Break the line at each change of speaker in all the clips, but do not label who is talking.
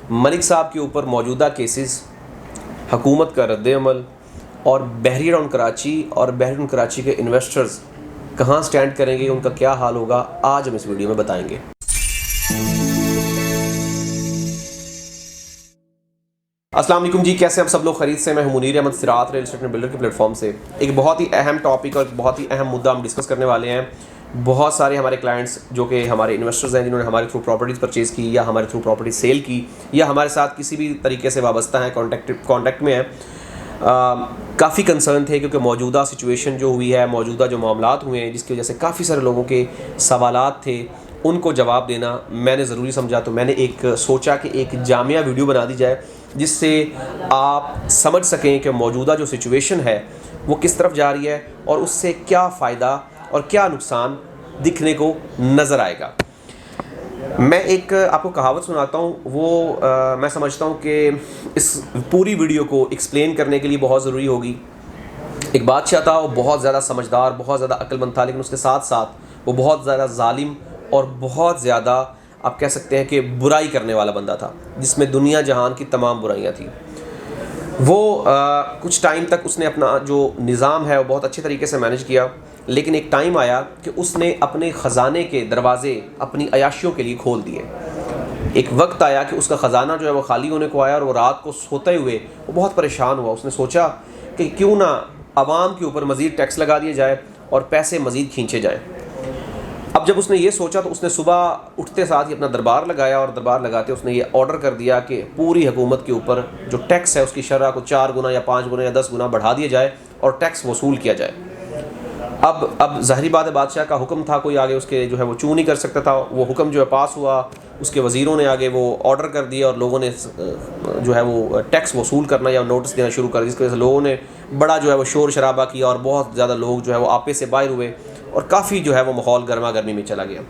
मलिक साहब के ऊपर मौजूदा केसेस, हुकूमत का रद्द-ए-अमल और बहरिया टाउन कराची और बहरिया टाउन कराची के इन्वेस्टर्स कहाँ स्टैंड करेंगे, उनका क्या हाल होगा, आज हम इस वीडियो में बताएंगे। अस्सलाम वालेकुम जी, कैसे हम सब लोग खरीद से। मैं हूं मुनीर अहमद सिरात रियल एस्टेट बिल्डर के प्लेटफॉर्म से। एक बहुत ही अहम टॉपिक और बहुत ही अहम मुद्दा हम डिस्कस करने वाले हैं। बहुत सारे हमारे क्लाइंट्स जो कि हमारे इन्वेस्टर्स हैं, जिन्होंने हमारे थ्रू प्रॉपर्टीज़ परचेज़ की या हमारे थ्रू प्रॉपर्टी सेल की या हमारे साथ किसी भी तरीके से वाबस्ता हैं, कॉन्टैक्ट में हैं, काफ़ी कंसर्न थे क्योंकि मौजूदा सिचुएशन जो हुई है, मौजूदा जो मामलात हुए हैं, जिसकी वजह से काफ़ी सारे लोगों के सवालात थे, उनको जवाब देना मैंने ज़रूरी समझा। तो मैंने एक सोचा कि एक जामिया वीडियो बना दी जाए जिससे आप समझ सकें कि मौजूदा जो सिचुएशन है वो किस तरफ जा रही है और उससे क्या फ़ायदा और क्या नुकसान दिखने को नज़र आएगा। मैं एक आपको कहावत सुनाता हूँ, वो मैं समझता हूँ कि इस पूरी वीडियो को एक्सप्लेन करने के लिए बहुत ज़रूरी होगी। एक बादशाह था, वो बहुत ज़्यादा समझदार, बहुत ज़्यादा अक्लमंद था, लेकिन उसके साथ साथ वो बहुत ज़्यादा जालिम और बहुत ज़्यादा आप कह सकते हैं कि बुराई करने वाला बंदा था, जिसमें दुनिया जहान की तमाम बुराइयां थी। वो कुछ टाइम तक उसने अपना जो निज़ाम है वो बहुत अच्छे तरीके से मैनेज किया, लेकिन एक टाइम आया कि उसने अपने ख़जाने के दरवाज़े अपनी अयाशियों के लिए खोल दिए। एक वक्त आया कि उसका ख़जाना जो है वो खाली होने को आया और वो रात को सोते हुए वो बहुत परेशान हुआ। उसने सोचा कि क्यों ना आवाम के ऊपर मज़ीद टैक्स लगा दिया जाए और पैसे मज़ीद खींचे जाएँ। अब जब उसने ये सोचा तो उसने सुबह उठते साथ ही अपना दरबार लगाया और दरबार लगाते उसने ये ऑर्डर कर दिया कि पूरी हुकूमत के ऊपर जो टैक्स है उसकी शरह को 4 गुना या 5 गुना या 10 गुना बढ़ा दिया जाए और टैक्स वसूल किया जाए। अब ज़ाहिरी बात है, बादशाह का हुक्म था, कोई आगे उसके जो है वो चू नहीं कर सकता था। वो हुक्म जो है पास हुआ, उसके वज़ीरों ने आगे वो ऑर्डर कर दिया और लोगों ने जो है वो टैक्स वसूल करना या नोटिस देना शुरू कर दिया, जिसकी वजह से लोगों ने बड़ा जो है वो शोर शराबा किया और बहुत ज़्यादा लोग जो है वो आपे से बाहर हुए और काफ़ी जो है वो माहौल गर्मा गर्मी में चला गया।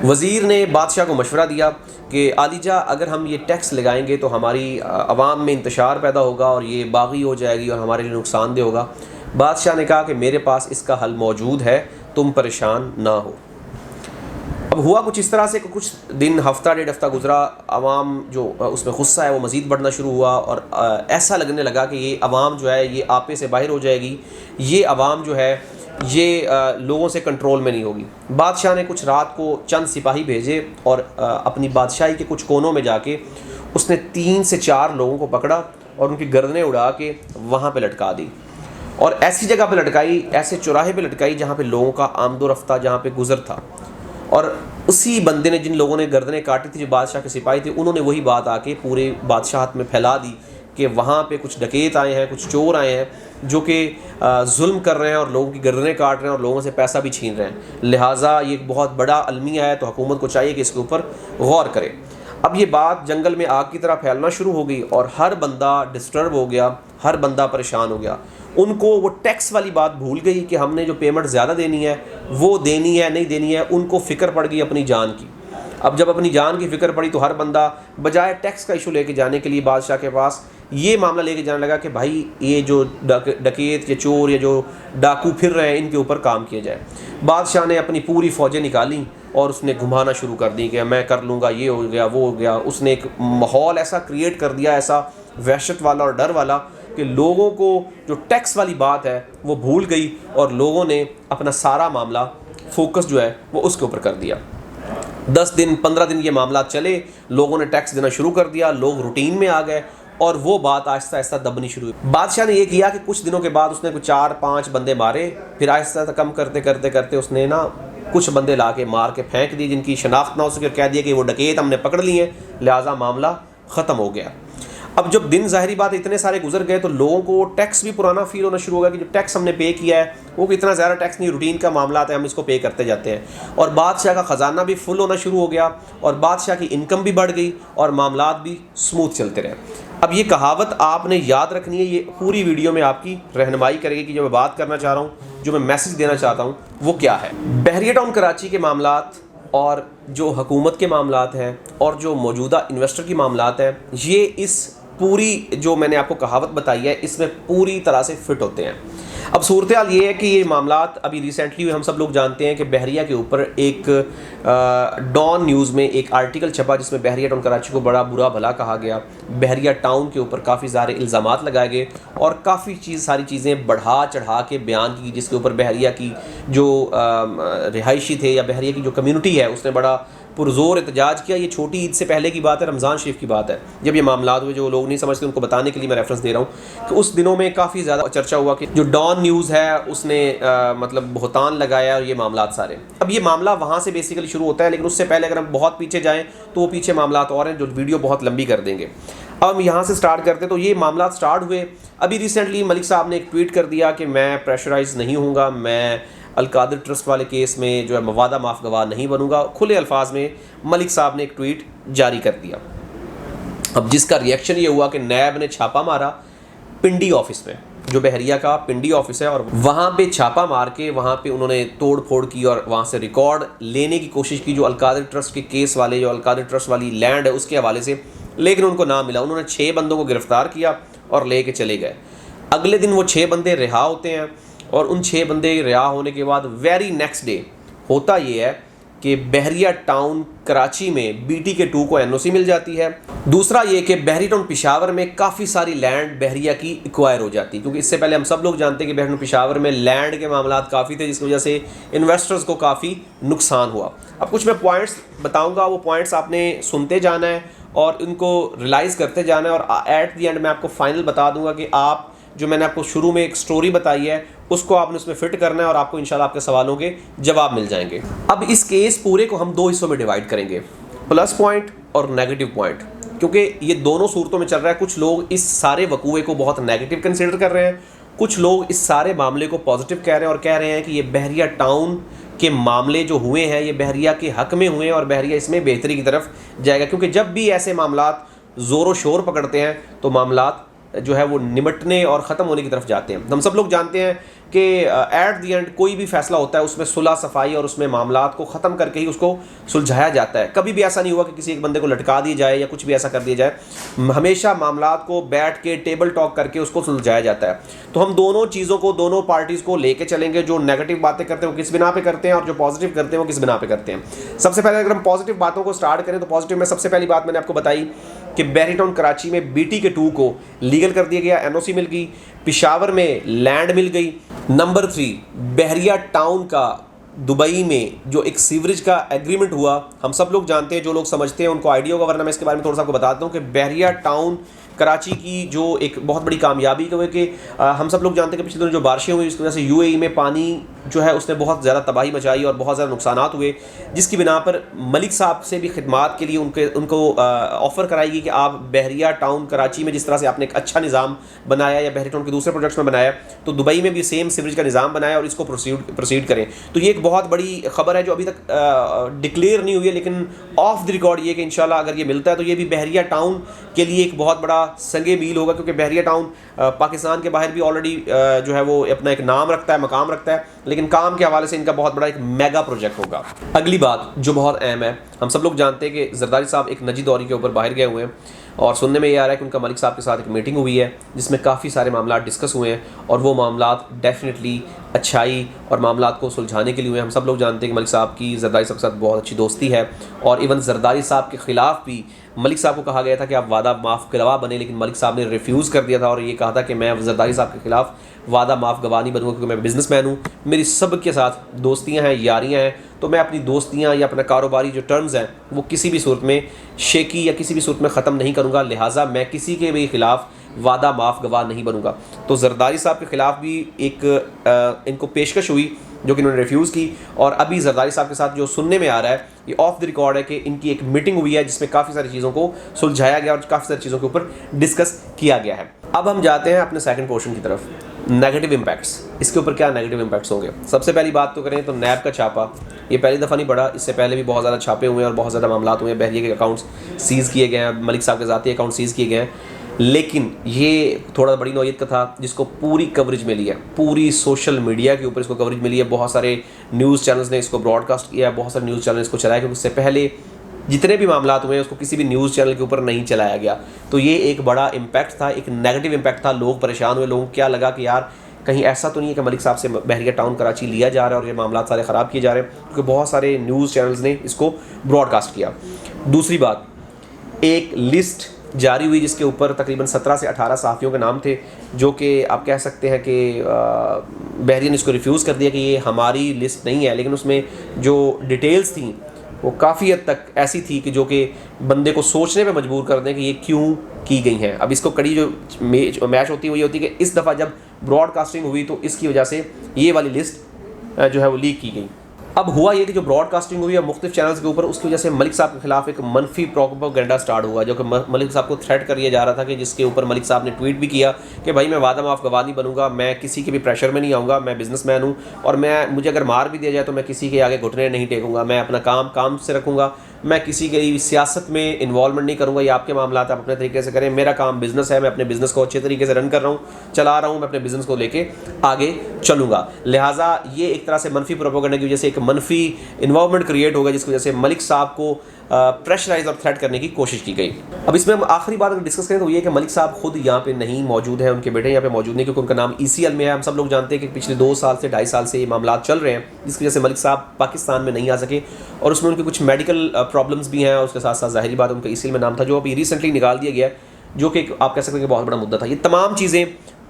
वज़ीर ने बादशाह को मशवरा दिया कि आलिजा, अगर हम ये टैक्स लगाएंगे तो हमारी आवाम में इंतशार पैदा होगा और ये बागी हो जाएगी और हमारे लिए नुकसानदेह होगा। बादशाह ने कहा कि मेरे पास इसका हल मौजूद है, तुम परेशान ना हो। अब हुआ कुछ इस तरह से, कुछ दिन, हफ्ता 1.5 हफ्ता गुजरा, आवाम जो उसमें गुस्सा है वो मज़ीद बढ़ना शुरू हुआ और ऐसा लगने लगा कि ये आवाम जो है ये आपे से बाहर हो जाएगी, ये आवाम जो है ये लोगों से कंट्रोल में नहीं होगी। बादशाह ने कुछ रात को चंद सिपाही भेजे और अपनी बादशाही के कुछ कोनों में जाके उसने 3 से 4 लोगों को पकड़ा और उनकी गर्दनें उड़ा के वहाँ पे लटका दी और ऐसी जगह पे लटकाई, ऐसे चौराहे पे लटकाई जहाँ पे लोगों का आमदो रफ्ता, जहाँ पे गुज़र था। और उसी बंदे ने, जिन लोगों ने गर्दनें काटी थी, जो बादशाह के सिपाही थे, उन्होंने वही बात आके पूरे बादशाहत में फैला दी कि वहाँ पे कुछ डकैत आए हैं, कुछ चोर आए हैं जो कि जुल्म कर रहे हैं और लोगों की गर्दनें काट रहे हैं और लोगों से पैसा भी छीन रहे हैं। लिहाजा ये एक बहुत बड़ा अलमिया है, तो हुकूमत को चाहिए कि इसके ऊपर गौर करे। अब ये बात जंगल में आग की तरह फैलना शुरू हो गई और हर बंदा डिस्टर्ब हो गया, हर बंदा परेशान हो गया। उनको वो टैक्स वाली बात भूल गई कि हमने जो पेमेंट ज़्यादा देनी है वो देनी है नहीं देनी है, उनको फ़िक्र पड़ गई अपनी जान की। अब जब अपनी जान की फ़िक्र पड़ी तो हर बंदा बजाय टैक्स का इशू लेके जाने के लिए बादशाह के पास ये मामला लेके जाने लगा कि भाई ये जो डकैत या चोर या जो डाकू फिर रहे हैं इनके ऊपर काम किया जाए। बादशाह ने अपनी पूरी फ़ौजें निकाली और उसने घुमाना शुरू कर दी कि मैं कर लूँगा, ये हो गया, वो हो गया। उसने एक माहौल ऐसा क्रिएट कर दिया, ऐसा वहशत वाला और डर वाला, कि लोगों को जो टैक्स वाली बात है वो भूल गई और लोगों ने अपना सारा मामला फोकस जो है वो उसके ऊपर कर दिया। 10 दिन 15 दिन ये मामला चले, लोगों ने टैक्स देना शुरू कर दिया, लोग रूटीन में आ गए और वो बात आहिस्ता आहिस्ता दबनी शुरू हुई। बादशाह ने ये किया कि कुछ दिनों के बाद उसने कुछ 4-5 बंदे मारे, फिर आहिस्ता कम करते करते करते उसने ना कुछ बंदे ला के मार के फेंक दिए जिनकी शनाख्त ना हो सके और कह दिया कि वो डकैत हमने पकड़ लिए, लिहाजा मामला ख़त्म हो गया। अब जब दिन, ज़ाहिरी बात, इतने सारे गुजर गए तो लोगों को टैक्स भी पुराना फील होना शुरू हो गया कि जो टैक्स हमने पे किया है वो इतना ज़्यादा टैक्स नहीं, रूटीन का मामला आता है, हम इसको पे करते जाते हैं। और बादशाह का ख़जाना भी फुल होना शुरू हो गया और बादशाह की इनकम भी बढ़ गई और मामलात भी स्मूथ चलते रहे। अब ये कहावत आपने याद रखनी है, ये पूरी वीडियो में आपकी रहनुमाई करेगी कि जो मैं बात करना चाह रहा हूँ, जो मैं मैसेज देना चाहता हूँ वो क्या है। बहरिया टाउन कराची के मामलात और जो हुकूमत के मामलात हैं और जो मौजूदा इन्वेस्टर की मामलात हैं, ये इस पूरी जो मैंने आपको कहावत बताई है इसमें पूरी तरह से फिट होते हैं। अब सूरत हाल ये है कि ये मामलात अभी रिसेंटली हम सब लोग जानते हैं कि बहरिया के ऊपर एक डॉन न्यूज़ में एक आर्टिकल छपा जिसमें बहरिया टाउन कराची को बड़ा बुरा भला कहा गया। बहरिया टाउन के ऊपर काफ़ी सारे इल्ज़ामात लगाए गए और काफ़ी सारी चीज़ें बढ़ा चढ़ा के बयान की, जिसके ऊपर बहरिया की जो रिहायशी थे या बहरिया की जो कम्यूनिटी है उसने बड़ा पुरजोर एहतजाज किया। ये छोटी ईद से पहले की बात है, रमज़ान शरीफ की बात है, जब ये मामलात हुए। जो लोग नहीं समझते उनको बताने के लिए मैं रेफरेंस दे रहा हूँ कि उस दिनों में काफ़ी ज़्यादा चर्चा हुआ कि जो डॉन न्यूज़ है उसने मतलब बहुतान लगाया और ये मामलात सारे। अब ये मामला वहाँ से बेसिकली शुरू होता है, लेकिन उससे पहले अगर हम बहुत पीछे जाएँ तो वो पीछे मामलात और हैं जो वीडियो बहुत लंबी कर देंगे। अब हम यहाँ से स्टार्ट करते तो ये मामला स्टार्ट हुए। अभी रिसेंटली मलिक साहब ने एक ट्वीट कर दिया कि मैं प्रेशराइज नहीं हूँगा, मैं अलकादिर ट्रस्ट वाले केस में जो है वादा माफ़ गवाह नहीं बनूंगा। खुले अल्फाज में मलिक साहब ने एक ट्वीट जारी कर दिया। अब जिसका रिएक्शन ये हुआ कि नैब ने छापा मारा पिंडी ऑफिस में, जो बहरिया का पिंडी ऑफिस है, और वहाँ पे छापा मार के वहाँ पे उन्होंने तोड़ फोड़ की और वहाँ से रिकॉर्ड लेने की कोशिश की जो अलकादिर ट्रस्ट के केस वाले, जो अलकादिर ट्रस्ट वाली लैंड है उसके हवाले से, लेकिन उनको ना मिला। उन्होंने 6 बंदों को गिरफ्तार किया और ले के चले गए। अगले दिन वो 6 बंदे रिहा होते हैं और उन 6 बंदे रिहा होने के बाद वेरी नेक्स्ट डे होता ये है कि बहरिया टाउन कराची में BTK2 को NOC मिल जाती है। दूसरा ये कि बहरी टाउन पेशावर में काफ़ी सारी लैंड बहरिया की एक्वायर हो जाती है, क्योंकि इससे पहले हम सब लोग जानते हैं कि बहरी टाउन पेशावर में लैंड के मामलात काफ़ी थे, जिसकी वजह से इन्वेस्टर्स को काफ़ी नुकसान हुआ। अब कुछ मैं पॉइंट्स बताऊँगा, वो पॉइंट्स आपने सुनते जाना है और उनको रियलाइज़ करते जाना है, और एट दी एंड मैं आपको फाइनल बता दूंगा कि आप जो मैंने आपको शुरू में एक स्टोरी बताई है उसको आपने उसमें फिट करना है और आपको इंशाल्लाह आपके सवालों के जवाब मिल जाएंगे। अब इस केस पूरे को हम 2 हिस्सों में डिवाइड करेंगे, प्लस पॉइंट और नेगेटिव पॉइंट, क्योंकि ये दोनों सूरतों में चल रहा है। कुछ लोग इस सारे वकूए को बहुत नेगेटिव कंसिडर कर रहे हैं, कुछ लोग इस सारे मामले को पॉजिटिव कह रहे हैं और कह रहे हैं कि ये बहरिया टाउन के मामले जो हुए हैं ये बहरिया के हक में हुए हैं और बहरिया इसमें बेहतरी की तरफ जाएगा। क्योंकि जब भी ऐसे मामलात ज़ोर शोर पकड़ते हैं तो मामलात जो है वो निमटने और ख़त्म होने की तरफ जाते हैं। हम सब लोग जानते हैं कि एट दी एंड कोई भी फैसला होता है उसमें सुलह सफाई और उसमें मामलात को ख़त्म करके ही उसको सुलझाया जाता है। कभी भी ऐसा नहीं हुआ कि किसी एक बंदे को लटका दिया जाए या कुछ भी ऐसा कर दिया जाए। हमेशा मामलात को बैठ के टेबल टॉक करके उसको सुलझाया जाता है। तो हम दोनों चीज़ों को, दोनों पार्टीज़ को लेके चलेंगे। जो नेगेटिव बातें करते हैं वो किस बिना पे करते हैं और जो पॉजिटिव करते हैं वो किस बिना पे करते हैं। सबसे पहले अगर हम पॉजिटिव बातों को स्टार्ट करें तो पॉजिटिव में सबसे पहली बात मैंने आपको बताई कि बहरी टाउन कराची में BTK2 को लीगल कर दिया गया, NOC मिल गई, पेशावर में लैंड मिल गई। नंबर 3, बहरिया टाउन का दुबई में जो एक सीवरेज का एग्रीमेंट हुआ, हम सब लोग जानते हैं, जो लोग समझते हैं उनको आइडिया होगा, वरना मैं इसके बारे में थोड़ा सा आपको बताता हूँ कि बहरिया टाउन कराची की जो एक बहुत बड़ी कामयाबी हुई कि हम सब लोग जानते हैं कि पिछले दिनों जो बारिशें हुई उसकी वजह से UAE में पानी जो है उसने बहुत ज़्यादा तबाही मचाई और बहुत ज़्यादा नुकसानात हुए, जिसकी बिना पर मलिक साहब से भी खिदमात के लिए उनको ऑफ़र कराई गई कि आप बहरिया टाउन कराची में जिस तरह से आपने एक अच्छा निज़ाम बनाया या बहरी टाउन के दूसरे प्रोजेक्ट्स में बनाया, तो दुबई में भी सेम सीवरेज का निज़ाम बनाया और इसको प्रोसीड करें। तो ये एक बहुत बड़ी खबर है जो अभी तक डिक्लेयर नहीं हुई है, लेकिन ऑफ द रिकॉर्ड ये कि इंशाल्लाह अगर ये मिलता है तो ये भी बहरिया टाउन के लिए एक बहुत बड़ा संगे मील होगा, क्योंकि बहरिया टाउन पाकिस्तान के बाहर भी ऑलरेडी जो है वो अपना एक नाम रखता है, मकाम रखता है, लेकिन काम के हवाले से इनका बहुत बड़ा एक मेगा प्रोजेक्ट होगा। अगली बात जो बहुत अहम है, हम सब लोग जानते हैं कि जरदारी साहब एक निजी दौरे के ऊपर बाहर गए हुए हैं और सुनने में ये आ रहा है कि उनका मलिक साहब के साथ एक मीटिंग हुई है जिसमें काफ़ी सारे मामला डिस्कस हुए हैं और वो मामला डेफिनेटली अच्छाई और मामला को सुलझाने के लिए हुए। हम सब लोग जानते हैं कि मलिक साहब की जरदारी साहब के साथ बहुत अच्छी दोस्ती है और इवन जरदारी साहब के ख़िलाफ़ भी मलिक साहब को कहा गया था कि आप वादा माफ़ गवाह बने, लेकिन मलिक साहब ने रिफ्यूज़ कर दिया था और ये कहा था कि मैं जरदारी साहब के ख़िलाफ़ वादा माफ़ गवाह नहीं बनूंगा, क्योंकि मैं बिज़नेसमैन हूँ, मेरी सब के साथ दोस्तियाँ हैं, यारियाँ हैं, तो मैं अपनी दोस्तियाँ या अपना कारोबारी जो टर्म्स हैं वो किसी भी सूरत में शेकी या किसी भी सूरत में ख़त्म नहीं करूँगा, लिहाजा मैं किसी के भी ख़िलाफ़ वादा माफ़ गवाह नहीं बनूंगा। तो जरदारी साहब के ख़िलाफ़ भी एक इनको पेशकश हुई जो कि इन्होंने रिफ्यूज़ की और अभी जरदारी साहब के साथ जो सुनने में आ रहा है ये ऑफ द रिकॉर्ड है कि इनकी एक मीटिंग हुई है जिसमें काफ़ी सारी चीज़ों को सुलझाया गया और काफ़ी सारी चीज़ों के ऊपर डिस्कस किया गया है। अब हम जाते हैं अपने सेकंड पोर्शन की तरफ, नेगेटिव इम्पैक्ट्स। इसके ऊपर क्या नेगेटिव इम्पैक्ट्स होंगे? सबसे पहली बात तो करें तो नैब का छापा, ये पहली दफ़ा नहीं पड़ा, इससे पहले भी बहुत ज़्यादा छापे हुए हैं और बहुत ज़्यादा मामला हुए हैं, बहरिया के अकाउंट्स सीज़ किए गए हैं, मलिक साहब के ज़ाती अकाउंट सीज़ किए गए हैं, लेकिन ये थोड़ा बड़ी नौयत का था जिसको पूरी कवरेज मिली है, पूरी सोशल मीडिया के ऊपर इसको कवरेज मिली है, बहुत सारे न्यूज़ चैनल्स ने इसको ब्रॉडकास्ट किया है, बहुत सारे न्यूज़ चैनल इसको चलाया, क्योंकि उससे पहले जितने भी मामला हुए हैं उसको किसी भी न्यूज़ चैनल के ऊपर नहीं चलाया गया। तो ये एक बड़ा इम्पैक्ट था, एक नेगेटिव इम्पैक्ट था, लोग परेशान हुए, लोगों को क्या लगा कि यार कहीं ऐसा तो नहीं है कि मलिक साहब से बहरिया टाउन कराची लिया जा रहा है और ये मामला सारे ख़राब किए जा रहे हैं, क्योंकि बहुत सारे न्यूज़ चैनल्स ने इसको ब्रॉडकास्ट किया। दूसरी बात, एक लिस्ट जारी हुई जिसके ऊपर तकरीबन 17 से 18 सहाफ़ियों के नाम थे, जो कि आप कह सकते हैं कि बहरिया ने इसको रिफ्यूज़ कर दिया कि ये हमारी लिस्ट नहीं है, लेकिन उसमें जो डिटेल्स थी वो काफ़ी हद तक ऐसी थी कि जो कि बंदे को सोचने पे मजबूर कर दें कि ये क्यों की गई हैं। अब इसको कड़ी जो मैच होती है वो ये होती है कि इस दफ़ा जब ब्रॉडकास्टिंग हुई तो इसकी वजह से ये वाली लिस्ट जो है वो लीक की गई। अब हुआ ये कि जो ब्रॉडकास्टिंग हुई है मुख्तलिफ चैनल्स के ऊपर, उसकी वजह से मलिक साहब के खिलाफ एक मनफी प्रोपेगेंडा स्टार्ट हुआ, जो कि मलिक साहब को थ्रेट कर दिया जा रहा था, कि जिसके ऊपर मलिक साहब ने ट्वीट भी किया कि भाई मैं वादा माफ़ गवाह नहीं बनूंगा, मैं किसी के भी प्रेशर में नहीं आऊँगा, मैं बिजनेसमैन हूँ और मुझे अगर मार भी दिया जाए तो मैं किसी के आगे घुटने नहीं टेकूंगा, मैं अपना काम से रखूँगा, मैं किसी की सियासत में इन्वॉल्वमेंट नहीं करूँगा। ये आपके मामला आप अपने तरीके से करें, मेरा काम बिज़नेस है, मैं अपने बिज़नेस को अच्छे तरीके से रन कर रहा हूँ, चला रहा हूँ, मैं अपने बिज़नेस को लेके आगे चलूँगा। लिहाजा ये एक तरह से मनफी प्रोपेगेंडा की वजह से एक मनफी इन्वॉल्वमेंट क्रिएट होगा, जिसकी वजह से मलिक साहब को प्रेशराइज और थ्रेट करने की कोशिश की गई। अब इसमें हम आखिरी बात अगर डिस्कस करें तो ये कि मलिक साहब खुद यहाँ पे नहीं मौजूद है, उनके बेटे यहाँ पे मौजूद नहीं, क्योंकि उनका नाम ECL में है। हम सब लोग जानते हैं कि पिछले 2 साल से 2.5 साल से ये मामला चल रहे हैं, जिसकी वजह से मलिक साहब पाकिस्तान में नहीं आ सके और उसमें उनके कुछ मेडिकल प्रॉब्लम्स भी हैं, और उसके साथ साथ ज़ाहिरी बात उनका ECL में नाम था, जो अभी रिसेंटली निकाल दिया गया है, जो कि आप कह सकते हैं कि बहुत बड़ा मुद्दा था। ये तमाम चीज़ें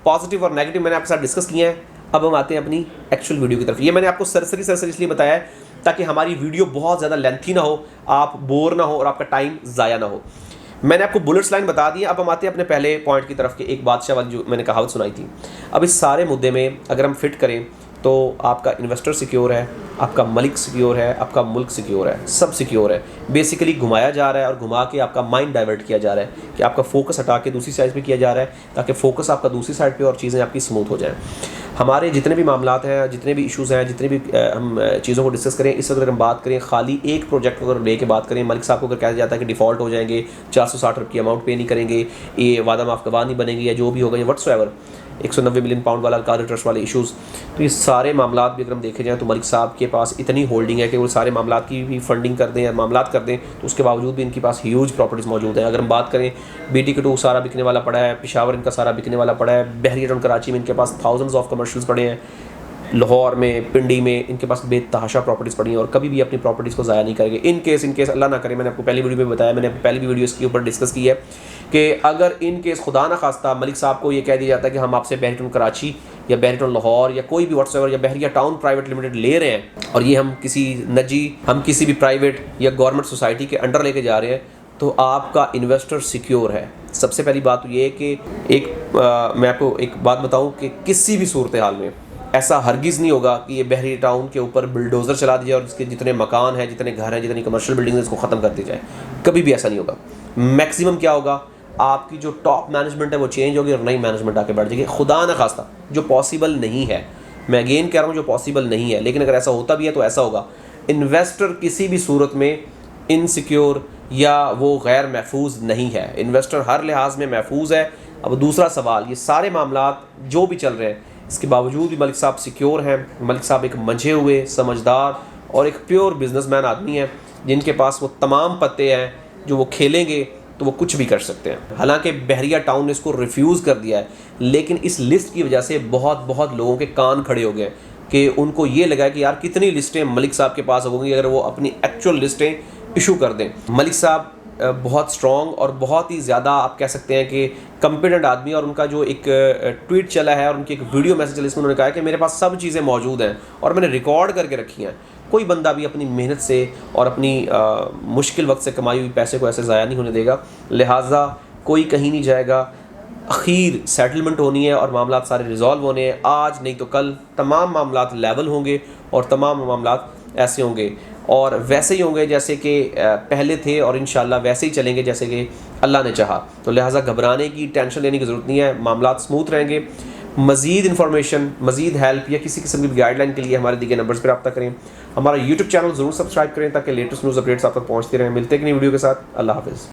पॉजिटिव और नेगेटिव मैंने आपके साथ डिस्कस की हैं। अब हम आते हैं अपनी एक्चुअल वीडियो की तरफ। ये मैंने आपको सरसरी इसलिए बताया है ताकि हमारी वीडियो बहुत ज़्यादा लेंथी ना हो, आप बोर ना हो और आपका टाइम ज़ाया ना हो। मैंने आपको बुलेट्स लाइन बता दी। अब हम आते हैं अपने पहले पॉइंट की तरफ, कि एक बादशाह वाली जो मैंने कहावत सुनाई थी। अब इस सारे मुद्दे में अगर हम फिट करें तो आपका इन्वेस्टर सिक्योर है, आपका मलिक सिक्योर है, आपका मुल्क सिक्योर है, सब सिक्योर है। बेसिकली घुमाया जा रहा है और घुमा के आपका माइंड डाइवर्ट किया जा रहा है कि आपका फोकस हटा के दूसरी साइड पे किया जा रहा है, ताकि फोकस आपका दूसरी साइड पे और चीज़ें आपकी स्मूथ हो जाएं। हमारे जितने भी मामलात हैं, जितने भी इश्यूज़ हैं, जितने भी हम चीज़ों को डिस्कस करें, इस वक्त अगर हम बात करें खाली एक प्रोजेक्ट को अगर लेके बात करें, मलिक साहब को अगर कहा जाता है कि डिफ़ॉल्ट हो जाएंगे, 460 रुपये की अमाउंट पे नहीं करेंगे, ये वादा माफ़ गवाह नहीं बनेंगे, या जो भी होगा, या व्हाट्सएवर 190 मिलियन पाउंड वाला कार ट्रस्ट वाले इशूज़, तो ये सारे मामलात भी अगर हम देखे जाएँ तो मलिक साहब के पास इतनी होल्डिंग है कि वो सारे मामलात की भी फंडिंग कर दें या मामलात कर दें, तो उसके बावजूद भी इनके पास ह्यूज प्रॉपर्टीज़ मौजूद हैं। अगर हम बात करें BTK2 सारा बिकने वाला पड़ा है, पेशावर इनका सारा बिकने वाला पड़ा है, बहरिया टाउन कराची में इनके पास थाउजेंड्स ऑफ कमर्शियल्स पड़े हैं, लाहौर में, पिंडी में इनके पास बेतहाशा प्रॉपर्टीज़ पड़ी हैं और कभी भी अपनी प्रॉपर्टीज़ को ज़ाया नहीं करेंगे। इन केस अल्लाह ना करे, मैंने आपको पहली वीडियो में बताया, मैंने पहली भी वीडियो इसके ऊपर डिस्कस की है कि अगर इन केस खुदा ना खास्ता मलिक साहब को ये कह दिया जाता है कि हम आपसे बहरिया टाउन कराची या बहरिया टाउन लाहौर या कोई भी व्हाट्सएवर या बहरिया टाउन प्राइवेट लिमिटेड ले रहे हैं और ये हम किसी भी प्राइवेट या गवर्नमेंट सोसाइटी के अंडर लेके जा रहे हैं, तो आपका इन्वेस्टर सिक्योर है। सबसे पहली बात तो ये है कि मैं आपको एक बात बताऊं कि किसी भी सूरत हाल में ऐसा हरगिज़ नहीं होगा कि ये बहरिया टाउन के ऊपर बुलडोज़र चला दिया और इसके जितने मकान हैं, जितने घर हैं, जितनी कमर्शियल बिल्डिंग है, इसको ख़त्म कर दिया जाए। कभी भी ऐसा नहीं होगा। मैक्सिमम क्या होगा, आपकी जो टॉप मैनेजमेंट है वो चेंज होगी और नई मैनेजमेंट आके बैठ जाएगी, खुदा न खास्ता, जो पॉसिबल नहीं है। मैं अगेन कह रहा हूँ जो पॉसिबल नहीं है, लेकिन अगर ऐसा होता भी है तो ऐसा होगा। इन्वेस्टर किसी भी सूरत में इनसिक्योर या वो गैर महफूज नहीं है, इन्वेस्टर हर लिहाज में महफूज है। अब दूसरा सवाल, ये सारे मामलात जो भी चल रहे हैं, इसके बावजूद भी मलिक साहब सिक्योर हैं। मलिक साहब एक मंझे हुए, समझदार और एक प्योर बिजनेसमैन आदमी है, जिनके पास वो तमाम पत्ते हैं, जो वो खेलेंगे तो वो कुछ भी कर सकते हैं। हालांकि बहरिया टाउन ने इसको रिफ्यूज़ कर दिया है, लेकिन इस लिस्ट की वजह से बहुत लोगों के कान खड़े हो गए कि उनको ये लगा कि यार कितनी लिस्टें मलिक साहब के पास होंगी अगर वो अपनी एक्चुअल लिस्टें इशू कर दें। मलिक साहब बहुत स्ट्रॉन्ग और बहुत ही ज़्यादा आप कह सकते हैं कि कॉम्पिटेंट आदमी, और उनका जो एक ट्वीट चला है और उनकी एक वीडियो मैसेज चला, इसमें उन्होंने कहा है कि मेरे पास सब चीज़ें मौजूद हैं और मैंने रिकॉर्ड करके रखी हैं। कोई बंदा भी अपनी मेहनत से और अपनी मुश्किल वक्त से कमाई हुई पैसे को ऐसे ज़ाया नहीं होने देगा। लिहाजा कोई कहीं नहीं जाएगा, अखीर सेटलमेंट होनी है और मामलात सारे रिजॉल्व होने हैं। आज नहीं तो कल तमाम मामलात लेवल होंगे और तमाम मामलात ऐसे होंगे और वैसे ही होंगे जैसे कि पहले थे, और इंशाल्लाह वैसे ही चलेंगे जैसे कि अल्लाह ने चाहा। तो लिहाजा घबराने की, टेंशन लेने की ज़रूरत नहीं है, मामलात स्मूथ रहेंगे। मज़ीद इन्फॉर्मेशन, मज़ीद हेल्प या किसी किस्म की गाइडलाइन के लिए हमारे दिए नंबर्स पर रब्ता करें। हमारा यूट्यूब चैनल ज़रूर सब्सक्राइब करें ताकि लेटेस्ट न्यूज़ अपडेट्स आप तक पहुँचते रहें। मिलते हैं कि नई वीडियो के साथ। अल्लाह हाफ़िज़।